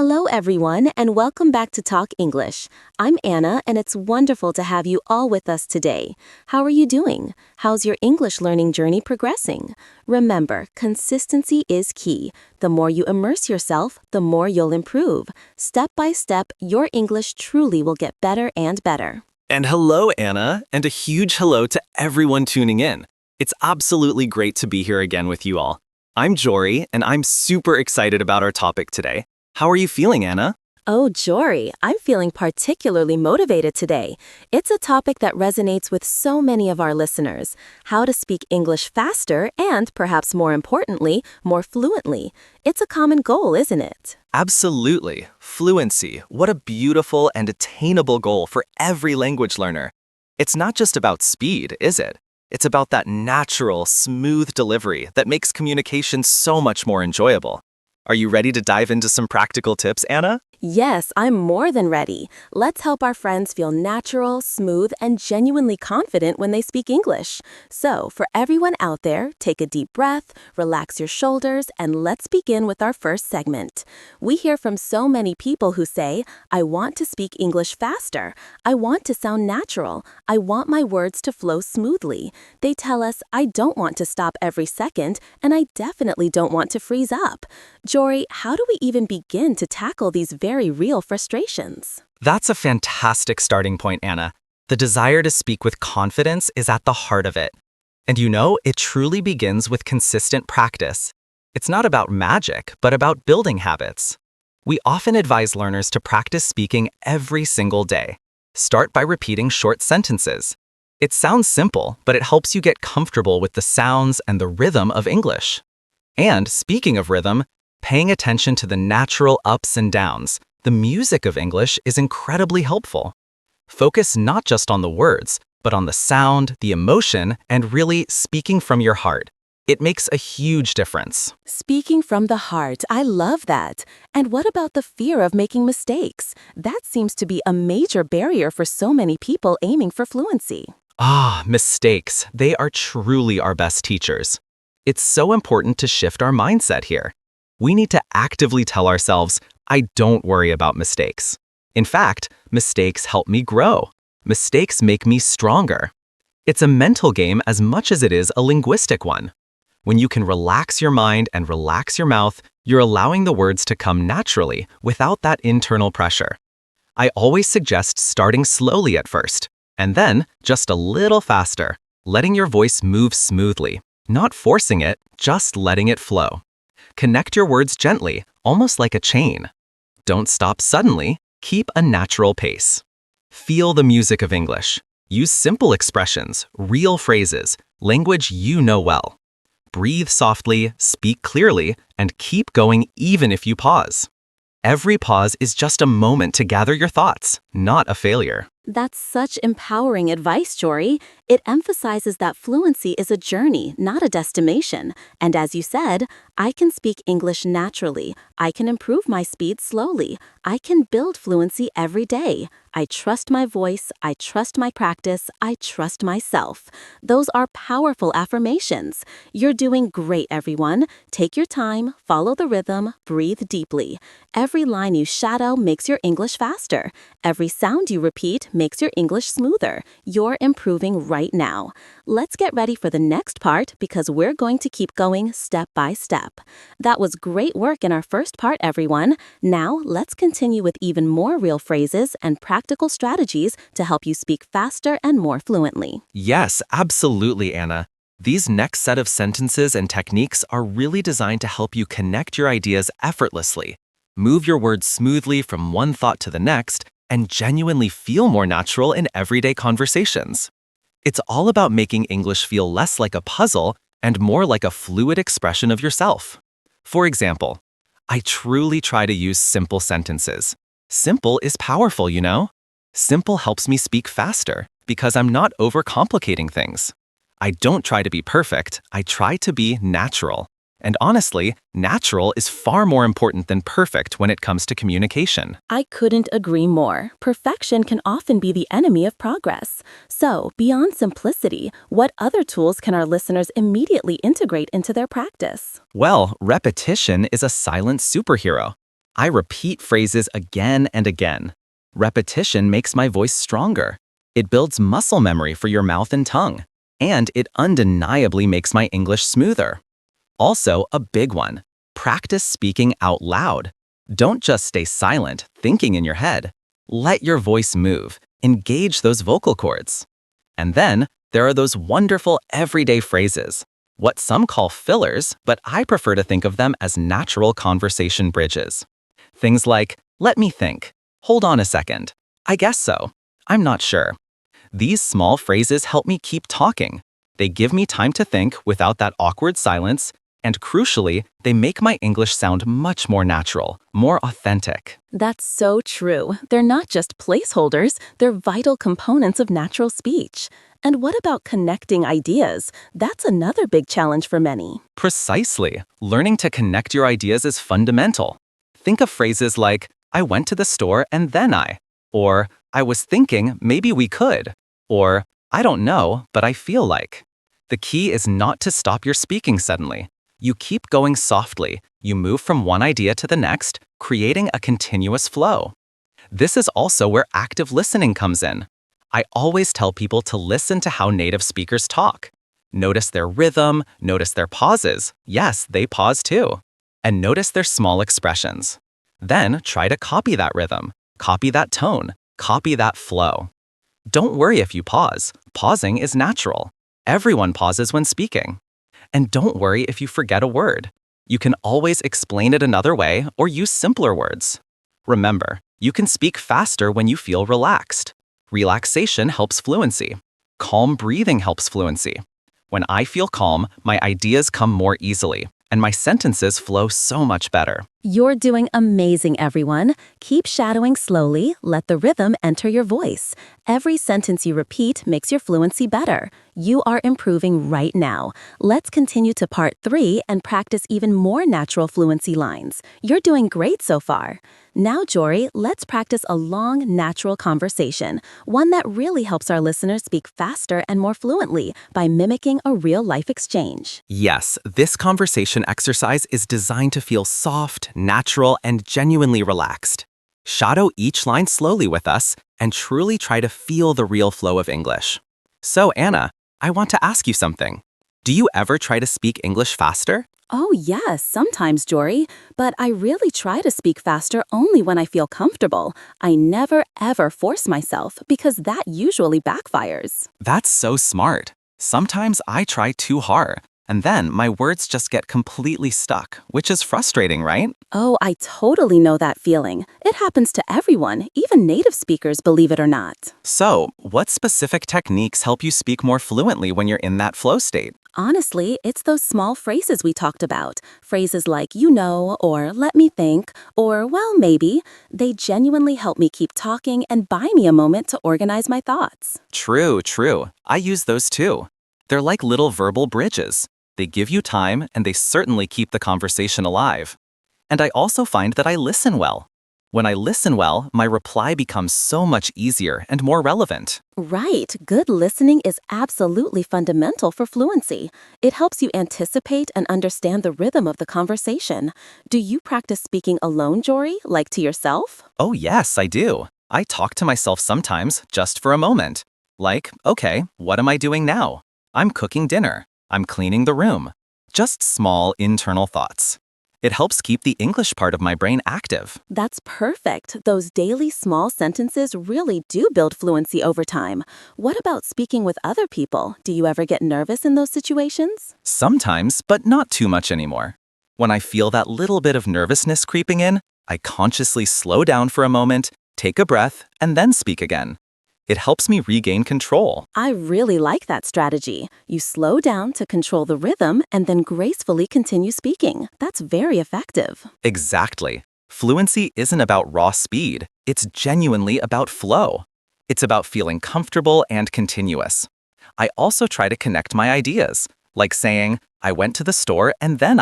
Hello, everyone, and welcome back to Talk English. I'm Anna, and it's wonderful to have you all with us today. How are you doing? How's your English learning journey progressing? Remember, consistency is key. The more you immerse yourself, the more you'll improve. Step by step, your English truly will get better and better. And hello, Anna, and a huge hello to everyone tuning in. It's absolutely great to be here again with you all. I'm Jory, and I'm super excited about our topic today. How are you feeling, Anna? Oh, Jory, I'm feeling particularly motivated today. It's a topic that resonates with so many of our listeners. How to speak English faster and, perhaps more importantly, more fluently. It's a common goal, isn't it? Absolutely. Fluency. What a beautiful and attainable goal for every language learner. It's not just about speed, is it? It's about that natural, smooth delivery that makes communication so much more enjoyable. Are you ready to dive into some practical tips, Anna? Yes, I'm more than ready. Let's help our friends feel natural, smooth, and genuinely confident when they speak English. So, for everyone out there, take a deep breath, relax your shoulders, and let's begin with our first segment. We hear from so many people who say, I want to speak English faster. I want to sound natural. I want my words to flow smoothly. They tell us, I don't want to stop every second, and I definitely don't want to freeze up. Jory, how do we even begin to tackle these very real frustrations? That's a fantastic starting point, Anna. The desire to speak with confidence is at the heart of it. And it truly begins with consistent practice. It's not about magic, but about building habits. We often advise learners to practice speaking every single day. Start by repeating short sentences. It sounds simple, but it helps you get comfortable with the sounds and the rhythm of English. And speaking of rhythm, paying attention to the natural ups and downs, the music of English is incredibly helpful. Focus not just on the words, but on the sound, the emotion, and really speaking from your heart. It makes a huge difference. Speaking from the heart, I love that. And what about the fear of making mistakes? That seems to be a major barrier for so many people aiming for fluency. Mistakes. They are truly our best teachers. It's so important to shift our mindset here. We need to actively tell ourselves, I don't worry about mistakes. In fact, mistakes help me grow. Mistakes make me stronger. It's a mental game as much as it is a linguistic one. When you can relax your mind and relax your mouth, you're allowing the words to come naturally without that internal pressure. I always suggest starting slowly at first, and then just a little faster, letting your voice move smoothly, not forcing it, just letting it flow. Connect your words gently, almost like a chain. Don't stop suddenly, keep a natural pace. Feel the music of English. Use simple expressions, real phrases, language you know well. Breathe softly, speak clearly, and keep going even if you pause. Every pause is just a moment to gather your thoughts, not a failure. That's such empowering advice, Jory. It emphasizes that fluency is a journey, not a destination. And as you said, I can speak English naturally. I can improve my speed slowly. I can build fluency every day. I trust my voice. I trust my practice. I trust myself. Those are powerful affirmations. You're doing great, everyone. Take your time, follow the rhythm, breathe deeply. Every line you shadow makes your English faster. Every sound you repeat makes your English smoother. You're improving right now. Let's get ready for the next part because we're going to keep going step by step. That was great work in our first part, everyone. Now, let's continue with even more real phrases and practical strategies to help you speak faster and more fluently. Yes, absolutely, Anna. These next set of sentences and techniques are really designed to help you connect your ideas effortlessly, move your words smoothly from one thought to the next, and genuinely feel more natural in everyday conversations. It's all about making English feel less like a puzzle and more like a fluid expression of yourself. For example, I truly try to use simple sentences. Simple is powerful, Simple helps me speak faster because I'm not overcomplicating things. I don't try to be perfect, I try to be natural. And honestly, natural is far more important than perfect when it comes to communication. I couldn't agree more. Perfection can often be the enemy of progress. So, beyond simplicity, what other tools can our listeners immediately integrate into their practice? Well, repetition is a silent superhero. I repeat phrases again and again. Repetition makes my voice stronger. It builds muscle memory for your mouth and tongue. And it undeniably makes my English smoother. Also, a big one, practice speaking out loud. Don't just stay silent, thinking in your head. Let your voice move. Engage those vocal cords. And then, there are those wonderful everyday phrases, what some call fillers, but I prefer to think of them as natural conversation bridges. Things like, let me think, hold on a second, I guess so, I'm not sure. These small phrases help me keep talking. They give me time to think without that awkward silence, and crucially, they make my English sound much more natural, more authentic. That's so true. They're not just placeholders, they're vital components of natural speech. And what about connecting ideas? That's another big challenge for many. Precisely. Learning to connect your ideas is fundamental. Think of phrases like, I went to the store and then or I was thinking maybe we could, or I don't know, but I feel like. The key is not to stop your speaking suddenly. You keep going softly, you move from one idea to the next, creating a continuous flow. This is also where active listening comes in. I always tell people to listen to how native speakers talk. Notice their rhythm, notice their pauses. Yes, they pause too. And notice their small expressions. Then try to copy that rhythm, copy that tone, copy that flow. Don't worry if you pause. Pausing is natural. Everyone pauses when speaking. And don't worry if you forget a word. You can always explain it another way or use simpler words. Remember, you can speak faster when you feel relaxed. Relaxation helps fluency. Calm breathing helps fluency. When I feel calm, my ideas come more easily, and my sentences flow so much better. You're doing amazing, everyone. Keep shadowing slowly, let the rhythm enter your voice. Every sentence you repeat makes your fluency better. You are improving right now. Let's continue to part 3 and practice even more natural fluency lines. You're doing great so far. Now, Jory, let's practice a long, natural conversation, one that really helps our listeners speak faster and more fluently by mimicking a real-life exchange. Yes, this conversation exercise is designed to feel soft, natural, and genuinely relaxed. Shadow each line slowly with us and truly try to feel the real flow of English. So, Anna, I want to ask you something. Do you ever try to speak English faster? Oh, yes, sometimes, Jory, but I really try to speak faster only when I feel comfortable. I never, ever force myself because that usually backfires. That's so smart. Sometimes I try too hard, and then my words just get completely stuck, which is frustrating, right? Oh, I totally know that feeling. It happens to everyone, even native speakers, believe it or not. So, what specific techniques help you speak more fluently when you're in that flow state? Honestly, it's those small phrases we talked about. Phrases like, you know, or let me think, or well, maybe. They genuinely help me keep talking and buy me a moment to organize my thoughts. True, true. I use those too. They're like little verbal bridges. They give you time, and they certainly keep the conversation alive. And I also find that I listen well. When I listen well, my reply becomes so much easier and more relevant. Right, good listening is absolutely fundamental for fluency. It helps you anticipate and understand the rhythm of the conversation. Do you practice speaking alone, Jory, like to yourself? Oh yes, I do. I talk to myself sometimes, just for a moment. Like, okay, what am I doing now? I'm cooking dinner. I'm cleaning the room. Just small internal thoughts. It helps keep the English part of my brain active. That's perfect. Those daily small sentences really do build fluency over time. What about speaking with other people? Do you ever get nervous in those situations? Sometimes, but not too much anymore. When I feel that little bit of nervousness creeping in, I consciously slow down for a moment, take a breath, and then speak again. It helps me regain control. I really like that strategy. You slow down to control the rhythm and then gracefully continue speaking. That's very effective. Exactly. Fluency isn't about raw speed. It's genuinely about flow. It's about feeling comfortable and continuous. I also try to connect my ideas, like saying, I went to the store and then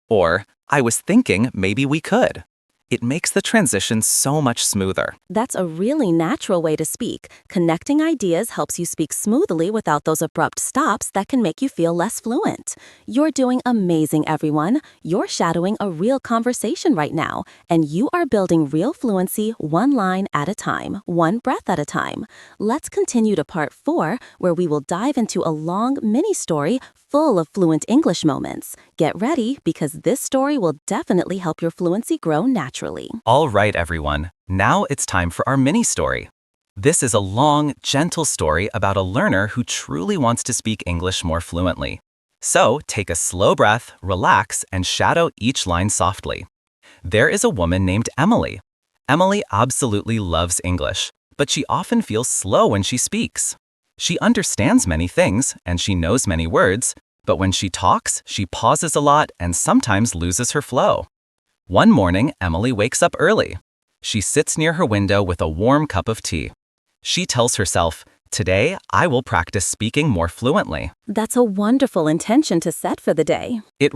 or I was thinking maybe we could. It makes the transition so much smoother. That's a really natural way to speak. Connecting ideas helps you speak smoothly without those abrupt stops that can make you feel less fluent. You're doing amazing, everyone. You're shadowing a real conversation right now, and you are building real fluency one line at a time, one breath at a time. Let's continue to part 4, where we will dive into a long mini story full of fluent English moments. Get ready, because this story will definitely help your fluency grow naturally. All right, everyone. Now it's time for our mini story. This is a long, gentle story about a learner who truly wants to speak English more fluently. So take a slow breath, relax, and shadow each line softly. There is a woman named Emily. Emily absolutely loves English, but she often feels slow when she speaks. She understands many things and she knows many words, but when she talks, she pauses a lot and sometimes loses her flow. One morning, Emily wakes up early. She sits near her window with a warm cup of tea. She tells herself, "Today, I will practice speaking more fluently." That's a wonderful intention to set for the day. It